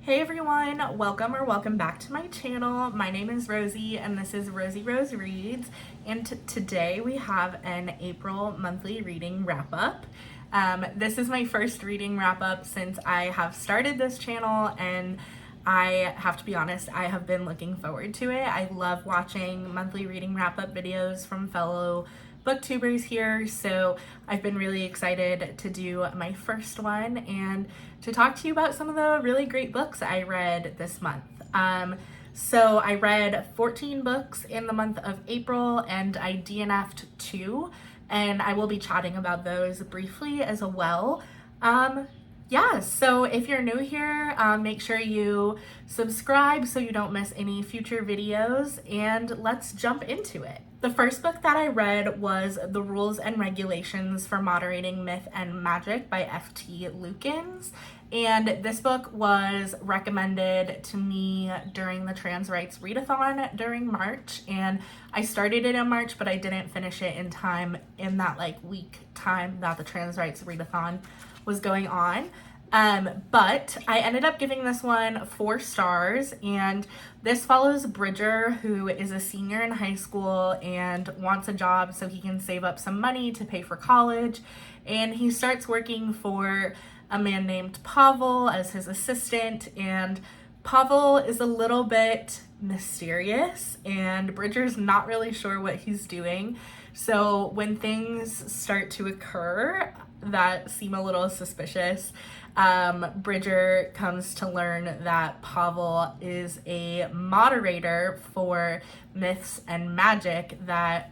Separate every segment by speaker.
Speaker 1: Hey everyone, welcome back to my channel. My name is Rosie and this is Rosie Rose Reads, and today we have an April monthly reading wrap up. This is my first reading wrap up since I have started this channel, and I have to be honest, I have been looking forward to it. I love watching monthly reading wrap up videos from fellow booktubers here, so I've been really excited to do my first one and to talk to you about some of the really great books I read this month. So I read 14 books in the month of April, and I DNF'd 2, and I will be chatting about those briefly as well. Yeah, so if you're new here, make sure you subscribe so you don't miss any future videos, and let's jump into it. The first book that I read was The Rules and Regulations for Moderating Myth and Magic by F.T. Lukens, and this book was recommended to me during the Trans Rights Readathon during March, and I started it in March, but I didn't finish it in time in that week time that the Trans Rights Readathon was going on. But I ended up giving this one 4 stars, and this follows Bridger, who is a senior in high school and wants a job so he can save up some money to pay for college, and he starts working for a man named Pavel as his assistant, and Pavel is a little bit mysterious and Bridger's not really sure what he's doing. So when things start to occur that seem a little suspicious, Bridger comes to learn that Pavel is a moderator for myths and magic that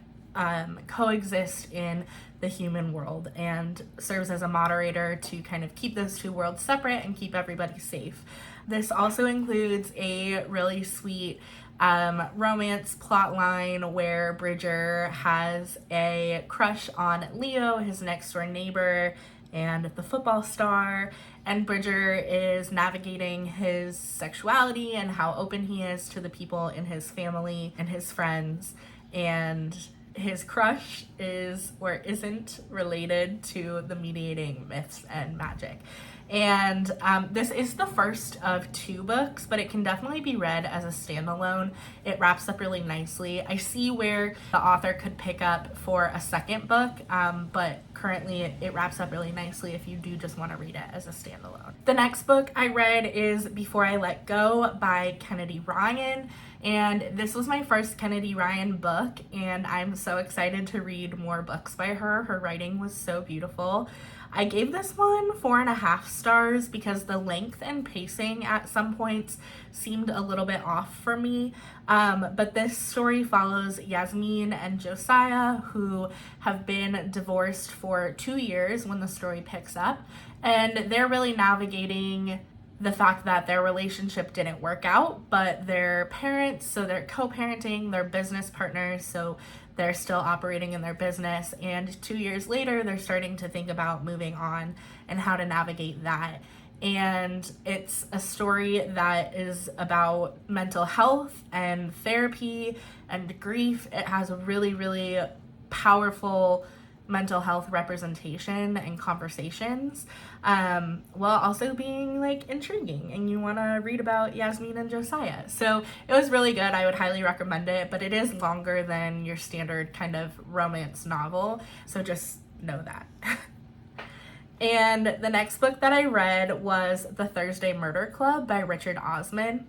Speaker 1: coexist in the human world, and serves as a moderator to kind of keep those two worlds separate and keep everybody safe. This also includes a really sweet romance plot line where Bridger has a crush on Leo, his next door neighbor and the football star, and Bridger is navigating his sexuality and how open he is to the people in his family and his friends, and his crush is or isn't related to the mediating myths and magic. And this is the first of 2 books, but it can definitely be read as a standalone. It wraps up really nicely. I see where the author could pick up for a second book, but currently it wraps up really nicely if you do just want to read it as a standalone. The next book I read is Before I Let Go by Kennedy Ryan, and this was my first Kennedy Ryan book, and I'm so excited to read more books by her. Her writing was so beautiful. I gave this one 4.5 stars because the length and pacing at some points seemed a little bit off for me. But this story follows Yasmin and Josiah, who have been divorced for 2 years when the story picks up, and they're really navigating the fact that their relationship didn't work out, but they're parents, so they're co-parenting, they're business partners, so they're still operating in their business, and 2 years later they're starting to think about moving on and how to navigate that. And it's a story that is about mental health and therapy and grief. It has a really, really powerful mental health representation and conversations, while also being intriguing, and you want to read about Yasmin and Josiah. So it was really good. I would highly recommend it, but it is longer than your standard kind of romance novel, so just know that. And the next book that I read was The Thursday Murder Club by Richard Osman.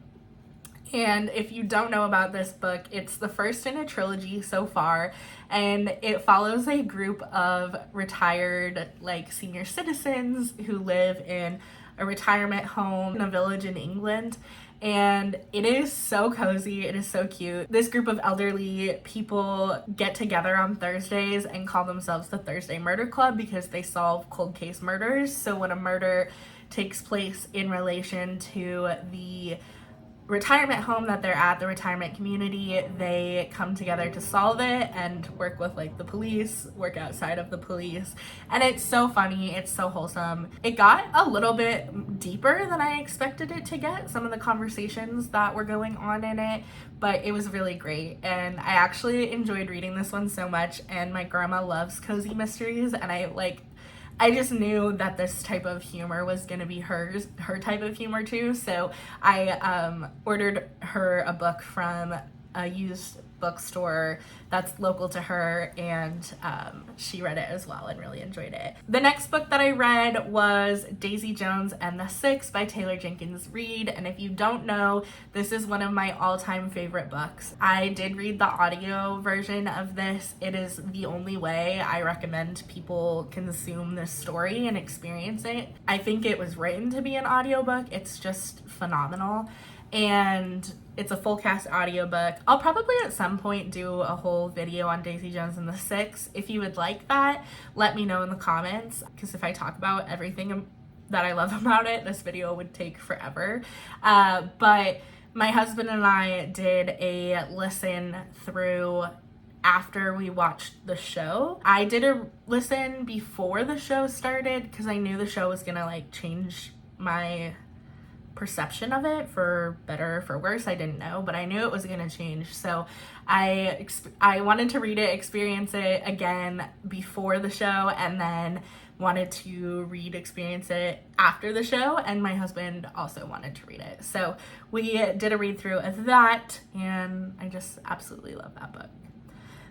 Speaker 1: And if you don't know about this book, it's the first in a trilogy so far, and it follows a group of retired senior citizens who live in a retirement home in a village in England. And it is so cozy, it is so cute. This group of elderly people get together on Thursdays and call themselves the Thursday Murder Club because they solve cold case murders. So when a murder takes place in relation to the retirement home that they're at, the retirement community, they come together to solve it and work with the police, work outside of the police, and it's so funny, it's so wholesome. It got a little bit deeper than I expected it to get, some of the conversations that were going on in it, but it was really great, and I actually enjoyed reading this one so much. And my grandma loves cozy mysteries, and I just knew that this type of humor was going to be her type of humor too. So I ordered her a book from a used bookstore that's local to her, and she read it as well and really enjoyed it. The next book that I read was Daisy Jones and the Six by Taylor Jenkins Reid, and if you don't know, this is one of my all-time favorite books. I did read the audio version of this. It is the only way I recommend people consume this story and experience it. I think it was written to be an audiobook. It's just phenomenal. And it's a full cast audiobook. I'll probably at some point do a whole video on Daisy Jones and the Six. If you would like that, let me know in the comments, because if I talk about everything that I love about it, this video would take forever. But my husband and I did a listen through after we watched the show. I did a listen before the show started because I knew the show was gonna like change my perception of it for better or for worse. I didn't know, but I knew it was going to change. So I wanted to read it, experience it again before the show, and then wanted to experience it after the show, and my husband also wanted to read it. So we did a read through of that, and I just absolutely love that book.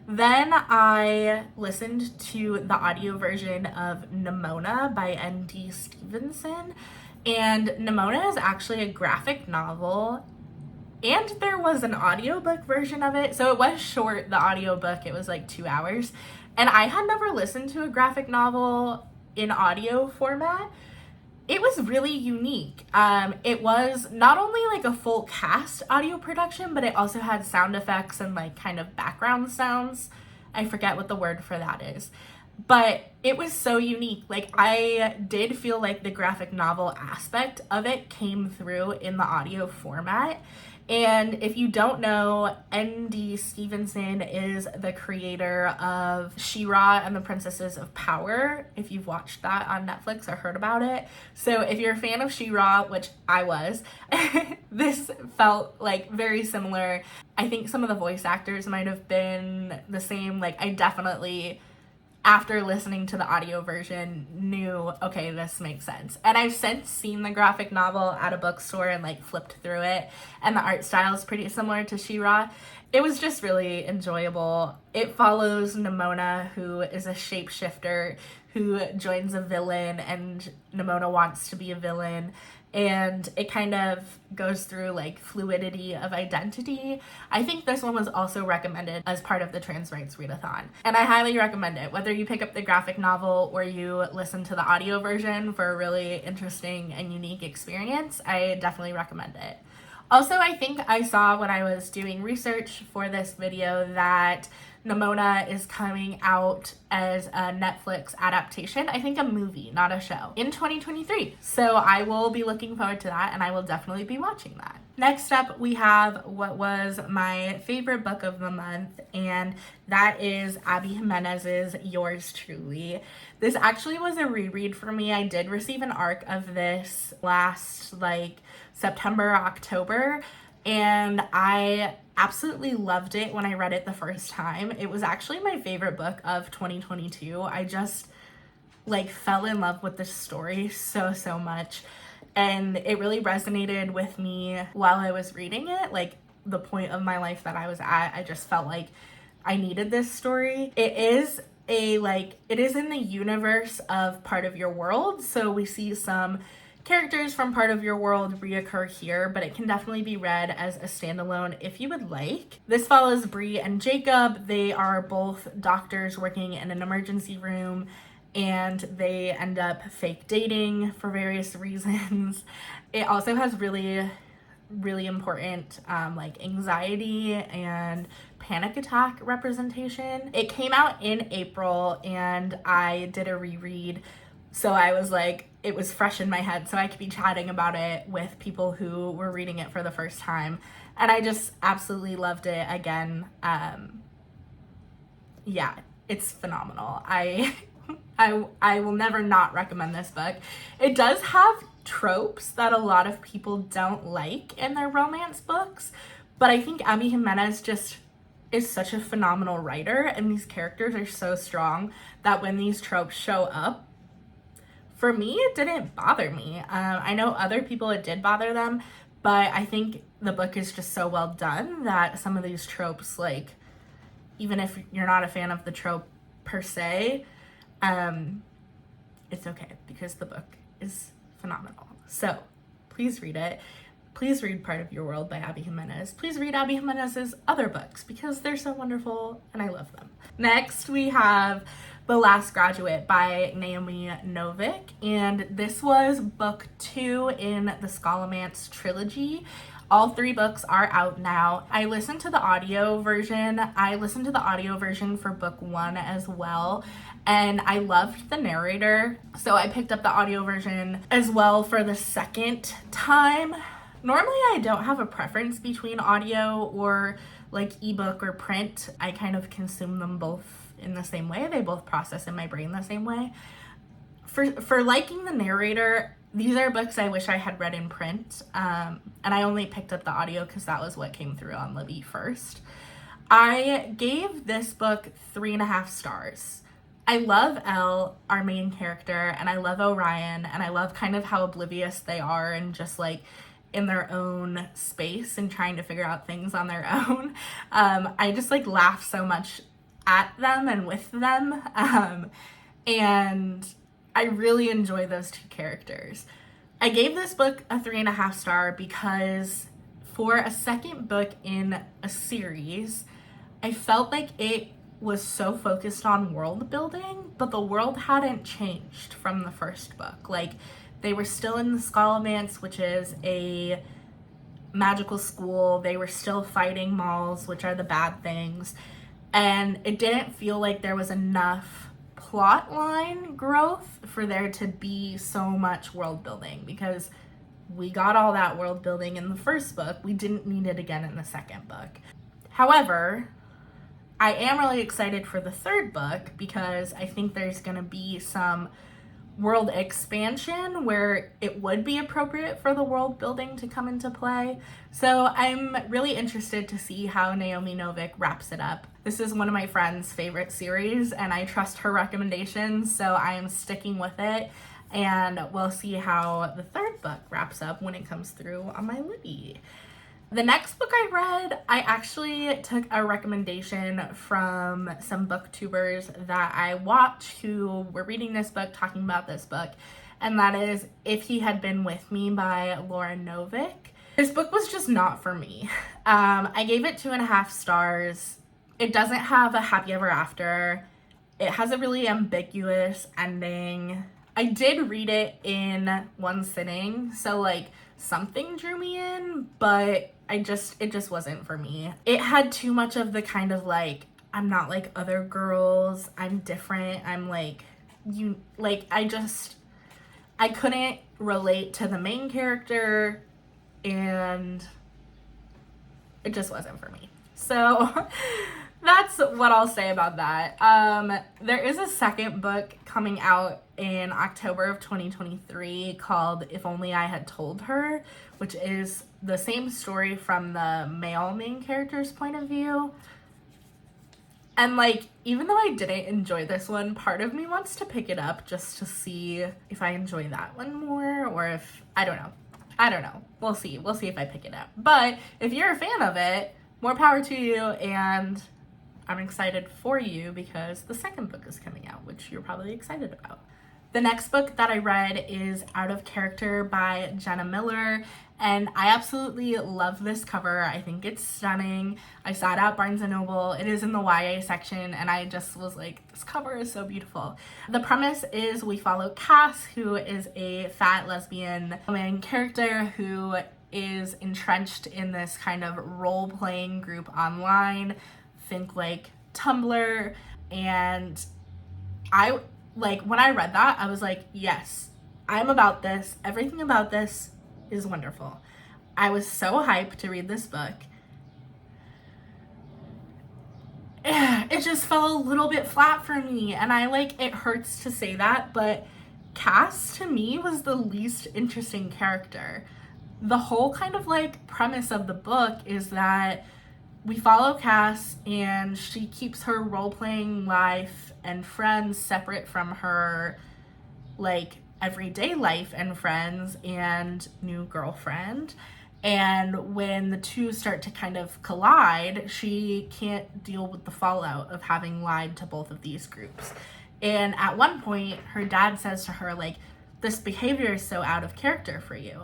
Speaker 1: Then I listened to the audio version of NIMONA by N.D. Stevenson. And NIMONA is actually a graphic novel, and there was an audiobook version of it. So it was short, the audiobook, it was like 2 hours. And I had never listened to a graphic novel in audio format. It was really unique. It was not only like a full cast audio production, but it also had sound effects and like kind of background sounds. I forget what the word for that is. But it was so unique. Like, I did feel like the graphic novel aspect of it came through in the audio format. And if you don't know, N.D. Stevenson is the creator of She-Ra and the Princesses of Power, if you've watched that on Netflix or heard about it. So if you're a fan of She-Ra, which I was, this felt like very similar. I think some of the voice actors might have been the same. Like, I definitely, after listening to the audio version, knew, okay, this makes sense. And I've since seen the graphic novel at a bookstore and like flipped through it, and the art style is pretty similar to She-Ra. It was just really enjoyable. It follows Nimona, who is a shapeshifter who joins a villain, and Nimona wants to be a villain. And it kind of goes through like fluidity of identity. I think this one was also recommended as part of the Trans Rights Readathon. And I highly recommend it, whether you pick up the graphic novel or you listen to the audio version for a really interesting and unique experience. I definitely recommend it. Also, I think I saw when I was doing research for this video that Nimona is coming out as a Netflix adaptation, I think a movie, not a show, in 2023. So I will be looking forward to that, and I will definitely be watching that. Next up, we have what was my favorite book of the month, and that is Abby Jimenez's Yours Truly. This actually was a reread for me. I did receive an ARC of this last September, October, and I absolutely loved it when I read it the first time. It was actually my favorite book of 2022. I just fell in love with this story so much, and it really resonated with me while I was reading it. The point of my life that I was at, I just felt like I needed this story. It is it is in the universe of Part of Your World, so we see some characters from Part of Your World reoccur here, but it can definitely be read as a standalone if you would like. This follows Bree and Jacob. They are both doctors working in an emergency room, and they end up fake dating for various reasons. It also has really important anxiety and panic attack representation. It came out in April, and I did a reread, so I was it was fresh in my head, so I could be chatting about it with people who were reading it for the first time, and I just absolutely loved it again. Yeah, it's phenomenal. I will never not recommend this book. It does have tropes that a lot of people don't like in their romance books, but I think Abby Jimenez just is such a phenomenal writer, and these characters are so strong that when these tropes show up, for me, it didn't bother me. I know other people it did bother them, but I think the book is just so well done that some of these tropes, like, even if you're not a fan of the trope per se, it's okay because the book is phenomenal. So please read it. Please read Part of Your World by Abby Jimenez. Please read Abby Jimenez's other books because they're so wonderful and I love them. Next, we have The Last Graduate by Naomi Novik, and this was book 2 in the Scholomance trilogy. All 3 books are out now. I listened to the audio version. I listened to the audio version for book 1 as well, and I loved the narrator, so I picked up the audio version as well for the second time. Normally, I don't have a preference between audio or like ebook or print. I kind of consume them both in the same way. They both process in my brain the same way. For liking the narrator, these are books I wish I had read in print, and I only picked up the audio because that was what came through on Libby first. I gave this book 3.5 stars. I love Elle, our main character, and I love Orion, and I love kind of how oblivious they are and just like in their own space and trying to figure out things on their own. I just like laugh so much at them and with them, and I really enjoy those 2 characters. I gave this book a 3.5 star because for a second book in a series, I felt like it was so focused on world building, but the world hadn't changed from the first book. Like, they were still in the Scholomance, which is a magical school. They were still fighting Mauls, which are the bad things. And it didn't feel like there was enough plot line growth for there to be so much world building, because we got all that world building in the first book. We didn't need it again in the second book. However, I am really excited for the third book because I think there's going to be some world expansion where it would be appropriate for the world building to come into play. So I'm really interested to see how Naomi Novik wraps it up. This is one of my friend's favorite series and I trust her recommendations, so I am sticking with it, and we'll see how the third book wraps up when it comes through on my Libby. The next book I read, I actually took a recommendation from some booktubers that I watch who were reading this book, talking about this book, and that is If He Had Been With Me by Laura Novick. This book was just not for me. I gave it 2.5 stars. It doesn't have a happy ever after. It has a really ambiguous ending. I did read it in one sitting, so like something drew me in, but it just wasn't for me. It had too much of the kind of like, I'm not like other girls, I'm different, I'm like, you, like, I couldn't relate to the main character, and it just wasn't for me. So that's what I'll say about that. There is a second book coming out in October of 2023 called If Only I Had Told Her, which is the same story from the male main character's point of view. And like, even though I didn't enjoy this one, part of me wants to pick it up just to see if I enjoy that one more, or if, I don't know. We'll see if I pick it up. But if you're a fan of it, more power to you, and I'm excited for you because the second book is coming out, which you're probably excited about. The next book that I read is Out of Character by Jenna Miller, and I absolutely love this cover. I think it's stunning. I saw it at Barnes & Noble. It is in the YA section, and I just was like, this cover is so beautiful. The premise is we follow Cass, who is a fat lesbian main character who is entrenched in this kind of role-playing group online. Think like Tumblr, and I like, when I read that, I was like, yes, I'm about this. Everything about this is wonderful. I was so hyped to read this book. It just fell a little bit flat for me, and it hurts to say that, but Cass to me was the least interesting character. The whole kind of like premise of the book is that we follow Cass, and she keeps her role-playing life and friends separate from her like everyday life and friends and new girlfriend. And when the two start to kind of collide, she can't deal with the fallout of having lied to both of these groups. And at one point, her dad says to her, like, this behavior is so out of character for you.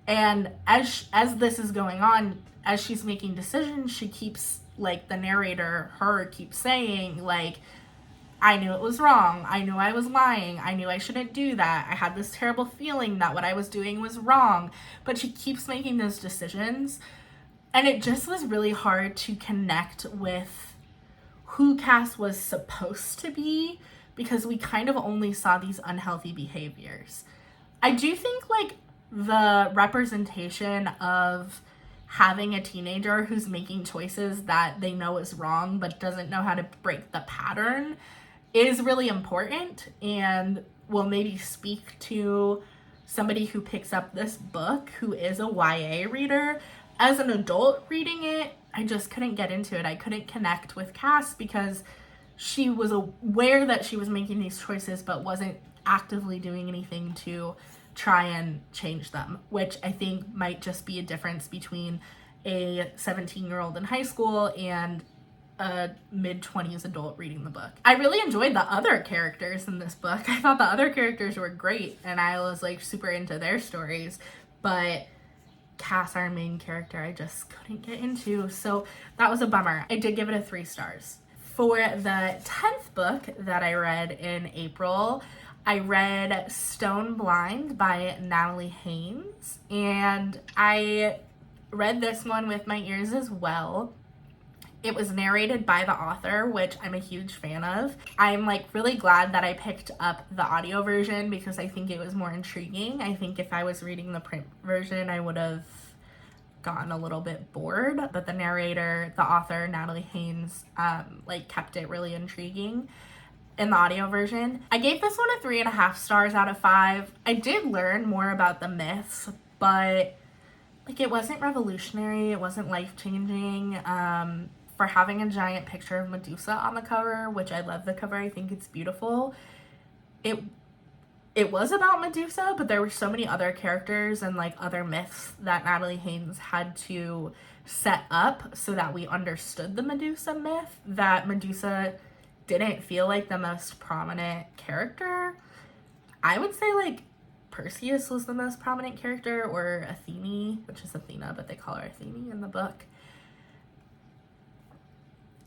Speaker 1: And as this is going on, as she's making decisions, she keeps, like, the narrator, her, keeps saying, like, I knew it was wrong. I knew I was lying. I knew I shouldn't do that. I had this terrible feeling that what I was doing was wrong. But she keeps making those decisions. And it just was really hard to connect with who Cass was supposed to be, because we kind of only saw these unhealthy behaviors. I do think, like, the representation of having a teenager who's making choices that they know is wrong but doesn't know how to break the pattern is really important, and will maybe speak to somebody who picks up this book who is a YA reader. As an adult reading it, I just couldn't get into it. I couldn't connect with Cass because she was aware that she was making these choices but wasn't actively doing anything to try and change them, which I think might just be a difference between a 17-year-old in high school and a mid-20s adult reading the book. I really enjoyed the other characters in this book. I thought the other characters were great and I was, like, super into their stories, but Cass, our main character, I just couldn't get into, so that was a bummer. I did give it a 3 stars. For the 10th book that I read in April, I read Stone Blind by Natalie Haynes, and I read this one with my ears as well. It was narrated by the author, which I'm a huge fan of. I'm, like, really glad that I picked up the audio version because I think it was more intriguing. I think if I was reading the print version, I would have gotten a little bit bored, but the narrator, the author, Natalie Haynes, like, kept it really intriguing in the audio version. I gave this one a 3.5 stars out of 5. I did learn more about the myths, but, like, it wasn't revolutionary, it wasn't life-changing. For having a giant picture of Medusa on the cover, which I love the cover, I think it's beautiful. It was about Medusa, but there were so many other characters and, like, other myths that Natalie Haynes had to set up so that we understood the Medusa myth, that Medusa didn't feel like the most prominent character. I would say, like, Perseus was the most prominent character, or Athene, which is Athena, but they call her Athene in the book.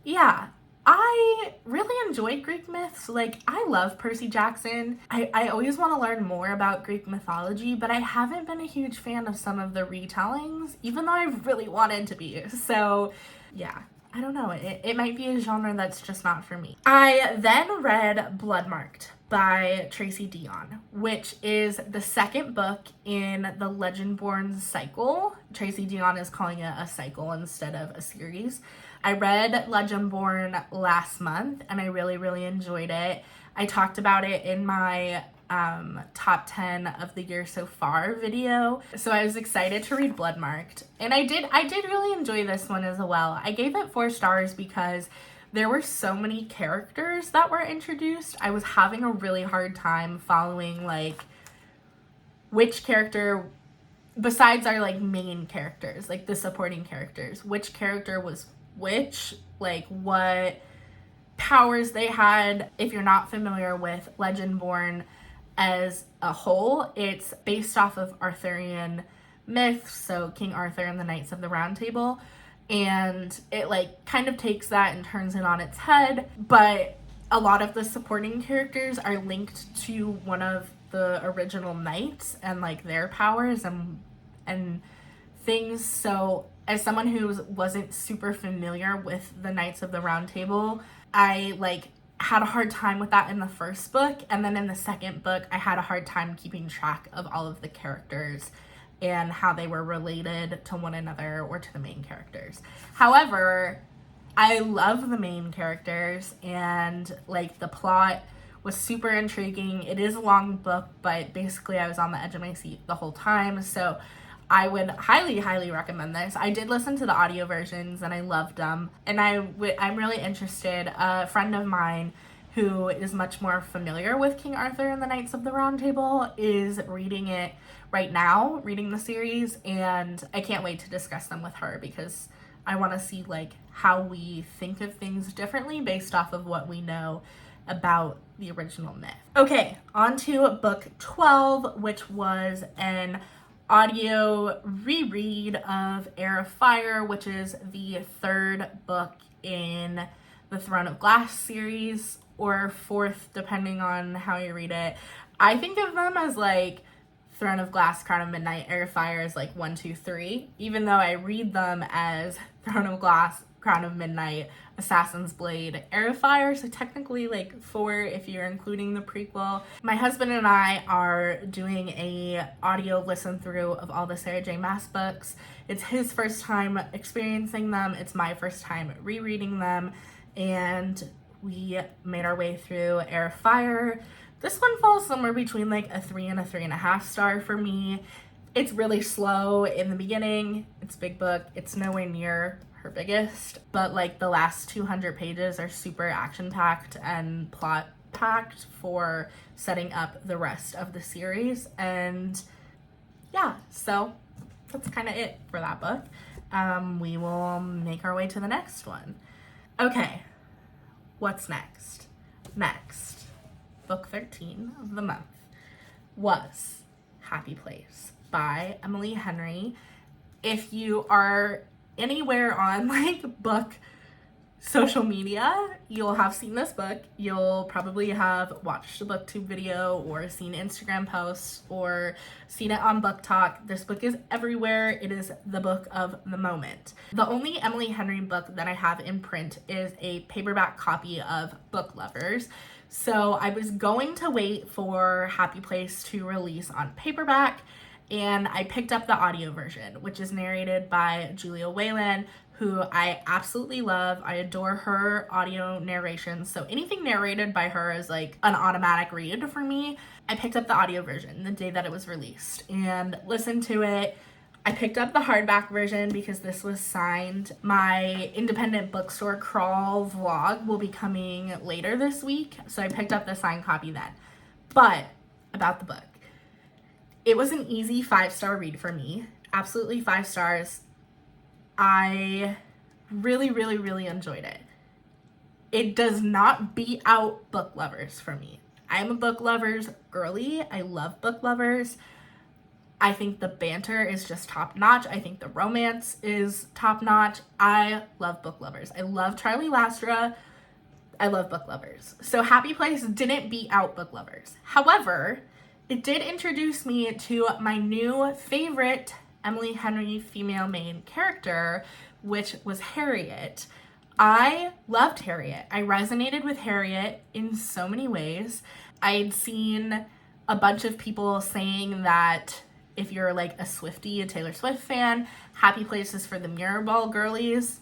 Speaker 1: Yeah, I really enjoyed Greek myths. Like, I love Percy Jackson. I always want to learn more about Greek mythology, but I haven't been a huge fan of some of the retellings, even though I really wanted to be. So, yeah, I don't know. It might be a genre that's just not for me. I then read Bloodmarked by Tracy Deonn, which is the second book in the Legendborn cycle. Tracy Deonn is calling it a cycle instead of a series. I read Legendborn last month and I really, really enjoyed it. I talked about it in my top 10 of the year so far video. So I was excited to read Bloodmarked. And I did really enjoy this one as well. I gave it 4 stars because there were so many characters that were introduced. I was having a really hard time following, like, which character, besides our, like, main characters, like the supporting characters, which character was which, like, what powers they had. If you're not familiar with Legendborn as a whole, it's based off of Arthurian myths, so King Arthur and the Knights of the Round Table, and it, like, kind of takes that and turns it on its head, but a lot of the supporting characters are linked to one of the original knights and, like, their powers and things. So as someone who wasn't super familiar with the Knights of the Round Table, I, like, had a hard time with that in the first book, and then in the second book I had a hard time keeping track of all of the characters and how they were related to one another or to the main characters. However, I love the main characters, and, like, the plot was super intriguing. It is a long book, but basically I was on the edge of my seat the whole time, so I would highly, highly recommend this. I did listen to the audio versions and I loved them, and I'm really interested. A friend of mine who is much more familiar with King Arthur and the Knights of the Round Table, is reading it right now, reading the series, and I can't wait to discuss them with her because I want to see like how we think of things differently based off of what we know about the original myth. Okay, on to book 12, which was an audio reread of Heir of Fire, which is the third book in the Throne of Glass series, or fourth, depending on how you read it. I think of them as like Throne of Glass, Crown of Midnight, Heir of Fire is like 1, 2, 3, even though I read them as Throne of Glass, Crown of Midnight, Assassin's Blade, Heir of Fire, so technically like 4 if you're including the prequel. My husband and I are doing a audio listen through of all the Sarah J Maas books. It's his first time experiencing them, it's my first time rereading them, and we made our way through Heir of Fire. This one falls somewhere between like a 3 and a 3.5 star for me. It's really slow in the beginning. It's a big book. It's nowhere near her biggest, but like the last 200 pages are super action-packed and plot-packed for setting up the rest of the series. And yeah, so that's kind of it for that book. We will make our way to the next one. Okay, what's next? Next, book 13 of the month was Happy Place by Emily Henry. If you are anywhere on like book social media, you'll have seen this book. You'll probably have watched a booktube video or seen Instagram posts or seen it on Book Talk. This book is everywhere. It is the book of the moment. The only Emily Henry book that I have in print is a paperback copy of Book Lovers. So I was going to wait for Happy Place to release on paperback, and I picked up the audio version, which is narrated by Julia Whalen, who I absolutely love. I adore her audio narration, so anything narrated by her is like an automatic read for me. I picked up the audio version the day that it was released and listened to it. I picked up the hardback version because this was signed. My independent bookstore crawl vlog will be coming later this week, so I picked up the signed copy then. But about the book. It was an easy 5-star read for me. Absolutely 5 stars. I really, really, really enjoyed it. It does not beat out Book Lovers for me. I'm a Book Lovers girly. I love Book Lovers. I think the banter is just top notch. I think the romance is top notch. I love Book Lovers. I love Charlie Lastra. I love Book Lovers. So Happy Place didn't beat out Book Lovers. However, it did introduce me to my new favorite Emily Henry female main character, which was Harriet. I loved Harriet. I resonated with Harriet in so many ways. I'd seen a bunch of people saying that if you're like a Swiftie, a Taylor Swift fan, Happy Place is for the Mirrorball girlies.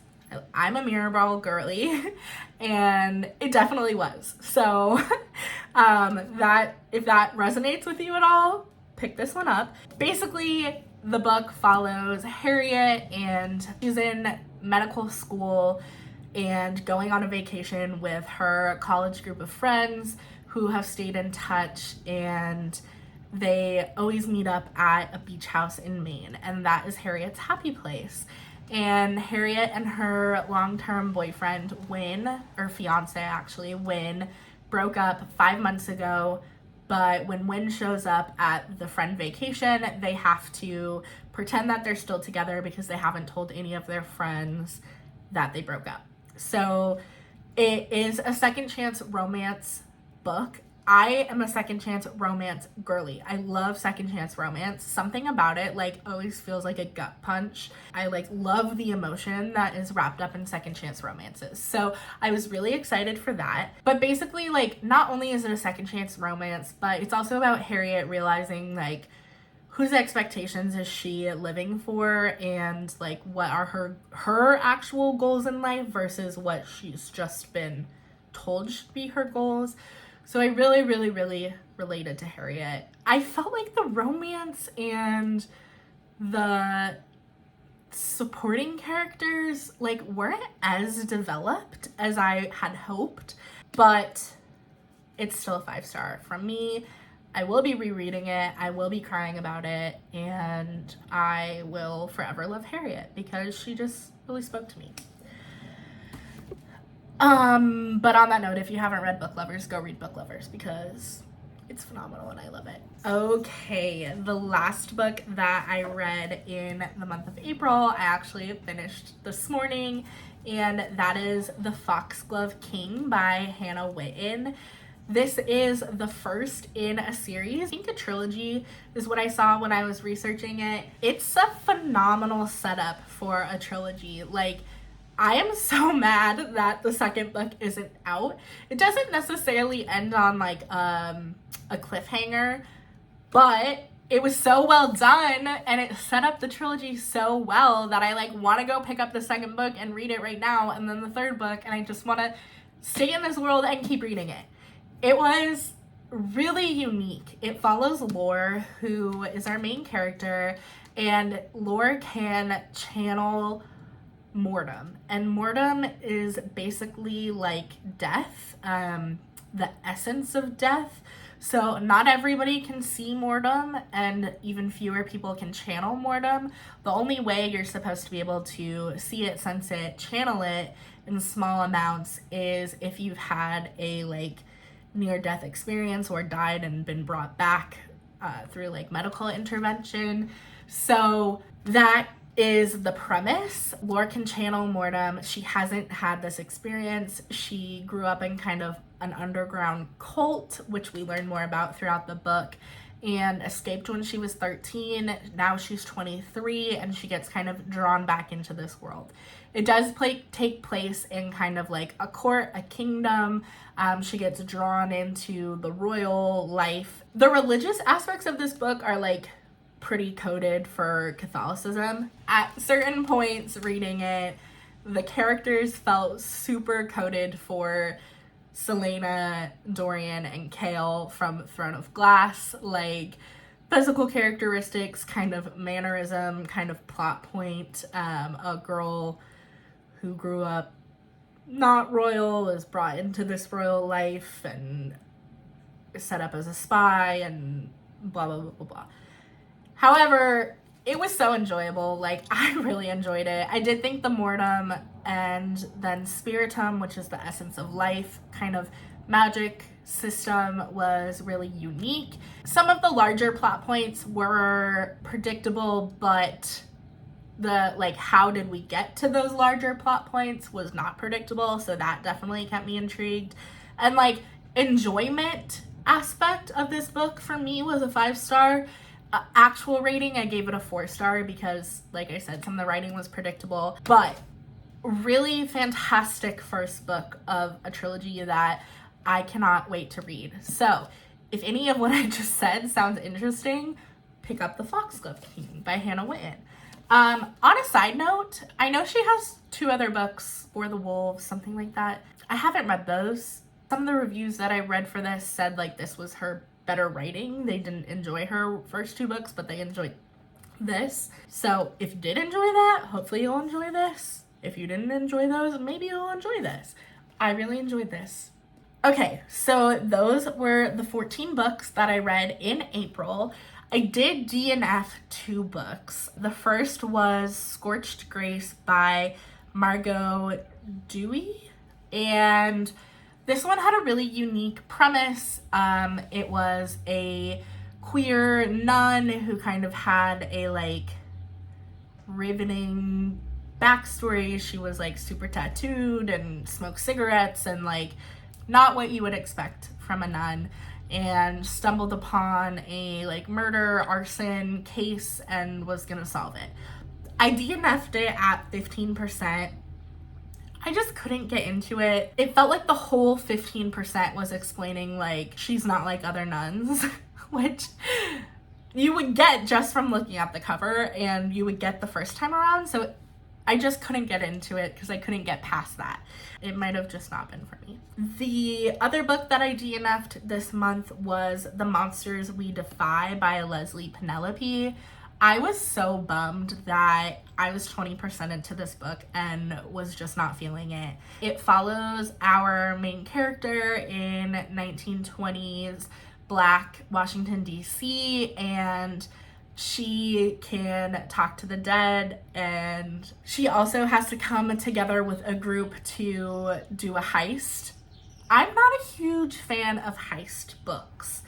Speaker 1: I'm a Mirrorball girly, and it definitely was. So that if that resonates with you at all, pick this one up. Basically, the book follows Harriet, and she's in medical school and going on a vacation with her college group of friends who have stayed in touch, and they always meet up at a beach house in Maine, and that is Harriet's happy place. And Harriet and her long-term boyfriend, Wynn, or fiance actually, Wynn, broke up 5 months ago, but when Wynn shows up at the friend vacation, they have to pretend that they're still together because they haven't told any of their friends that they broke up. So it is a second chance romance book. I am a second chance romance girly. I love second chance romance. Something about it like always feels like a gut punch. I like love the emotion that is wrapped up in second chance romances. So I was really excited for that. But basically, like, not only is it a second chance romance, but it's also about Harriet realizing like whose expectations is she living for, and like what are her actual goals in life versus what she's just been told should be her goals. So I really, really, really related to Harriet. I felt like the romance and the supporting characters like weren't as developed as I had hoped, but it's still a 5-star from me. I will be rereading it, I will be crying about it, and I will forever love Harriet because she just really spoke to me. But on that note, if you haven't read Book Lovers, go read Book Lovers because it's phenomenal and I love it. Okay, the last book that I read in the month of April, I actually finished this morning, and that is The Foxglove King by Hannah Whitten. This is the first in a series. I think a trilogy is what I saw when I was researching it. It's a phenomenal setup for a trilogy. Like, I am so mad that the second book isn't out. It doesn't necessarily end on like a cliffhanger, but it was so well done and it set up the trilogy so well that I like want to go pick up the second book and read it right now, and then the third book, and I just want to stay in this world and keep reading it. It was really unique. It follows Lore, who is our main character, and Lore can channel Mortem, and Mortem is basically like death, the essence of death. So not everybody can see Mortem, and even fewer people can channel Mortem. The only way you're supposed to be able to see it, sense it, channel it in small amounts is if you've had a like near-death experience or died and been brought back through like medical intervention. So that is the premise. Lore can channel Mortem. She hasn't had this experience. She grew up in kind of an underground cult, which we learn more about throughout the book, and escaped when she was 13. Now she's 23, and she gets kind of drawn back into this world. It does take place in kind of like a court, a kingdom. She gets drawn into the royal life. The religious aspects of this book are like pretty coded for Catholicism. At certain points reading it, the characters felt super coded for Selena, Dorian, and Kale from Throne of Glass, like physical characteristics, kind of mannerism, kind of plot point. A girl who grew up not royal is brought into this royal life and is set up as a spy and blah, blah, blah, blah, blah. However, it was so enjoyable. Like, I really enjoyed it. I did think the Mortem and then Spiritum, which is the essence of life, kind of magic system was really unique. Some of the larger plot points were predictable, but the like how did we get to those larger plot points was not predictable, so that definitely kept me intrigued. And like enjoyment aspect of this book for me was a 5-star. Actual rating, I gave it a 4-star because, like I said, some of the writing was predictable, but really fantastic first book of a trilogy that I cannot wait to read. So if any of what I just said sounds interesting, pick up The Foxglove King by Hannah Whitten. On a side note, I know she has 2 other books, Or the Wolves, something like that. I haven't read those. Some of the reviews that I read for this said like this was her better writing. They didn't enjoy her first 2 books, but they enjoyed this. So if you did enjoy that, hopefully you'll enjoy this. If you didn't enjoy those, maybe you'll enjoy this. I really enjoyed this. Okay, so those were the 14 books that I read in April. I did DNF 2 books. The first was Scorched Grace by Margot Dewey, and this one had a really unique premise. It was a queer nun who kind of had a like riveting backstory. She was like super tattooed and smoked cigarettes and like not what you would expect from a nun, and stumbled upon a like murder, arson case and was gonna solve it. I DNF'd it at 15%. I just couldn't get into it. It felt like the whole 15% was explaining like she's not like other nuns, which you would get just from looking at the cover, and you would get the first time around. So I just couldn't get into it because I couldn't get past that. It might have just not been for me. The other book that I DNF'd this month was The Monsters We Defy by Leslie Penelope. I was so bummed that I was 20% into this book and was just not feeling it. It follows our main character in 1920s Black Washington, D.C., and she can talk to the dead, and she also has to come together with a group to do a heist. I'm not a huge fan of heist books,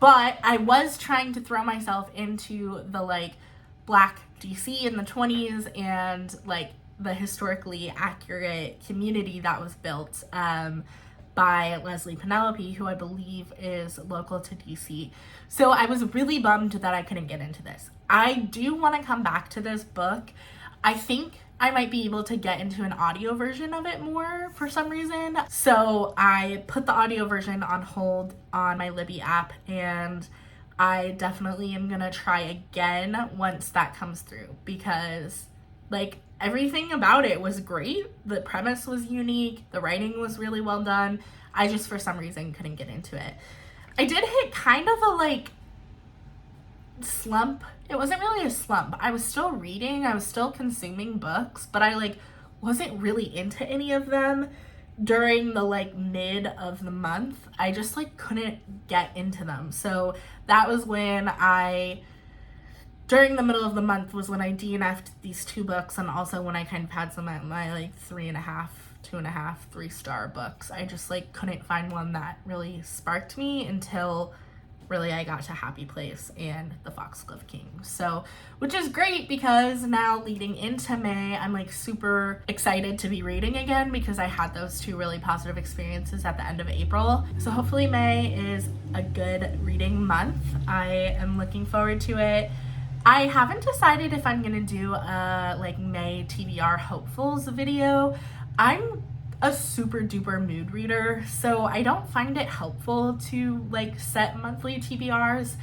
Speaker 1: but I was trying to throw myself into the like Black DC in the 20s and like the historically accurate community that was built by LESLYE Penelope, who I believe is local to DC. So I was really bummed that I couldn't get into this. I do want to come back to this book. I think I might be able to get into an audio version of it more for some reason. So I put the audio version on hold on my Libby app, and I definitely am gonna try again once that comes through, because like everything about it was great. The premise was unique. The writing was really well done. I just, for some reason, couldn't get into it. I did hit kind of a like slump. It wasn't really a slump. I was still reading. I was still consuming books, but I like wasn't really into any of them during the like mid of the month. I just like couldn't get into them. So that was when during the middle of the month was when I DNF'd these 2 books, and also when I kind of had some at my like 3.5, 2.5, 3-star books. I just like couldn't find one that really sparked me until really I got to Happy Place and The Foxglove King. So, which is great because now leading into May, I'm like super excited to be reading again because I had those 2 really positive experiences at the end of April. So hopefully May is a good reading month. I am looking forward to it. I haven't decided if I'm gonna do a like May TBR hopefuls video. I'm a super duper mood reader, so I don't find it helpful to like set monthly TBRs.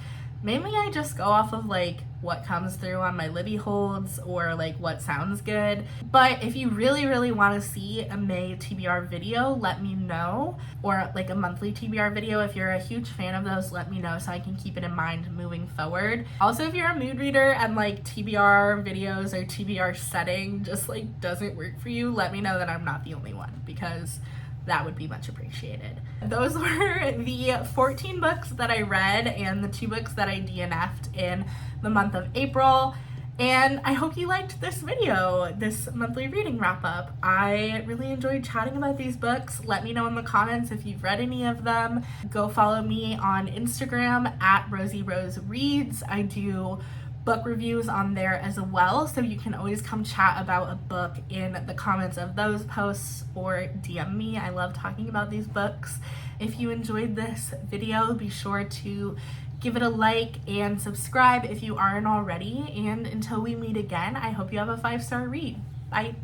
Speaker 1: Mainly I just go off of like what comes through on my Libby holds or like what sounds good. But if you really want to see a May TBR video, let me know. Or like a monthly TBR video. If you're a huge fan of those, let me know so I can keep it in mind moving forward. Also, if you're a mood reader and like TBR videos or TBR setting just like doesn't work for you, let me know that I'm not the only one, because that would be much appreciated. Those were the 14 books that I read and the 2 books that I DNF'd in the month of April. And I hope you liked this video, this monthly reading wrap up. I really enjoyed chatting about these books. Let me know in the comments if you've read any of them. Go follow me on Instagram at RosieRoseReads. I do book reviews on there as well, so you can always come chat about a book in the comments of those posts or DM me. I love talking about these books. If you enjoyed this video, be sure to give it a like and subscribe if you aren't already. And until we meet again, I hope you have a 5-star read. Bye.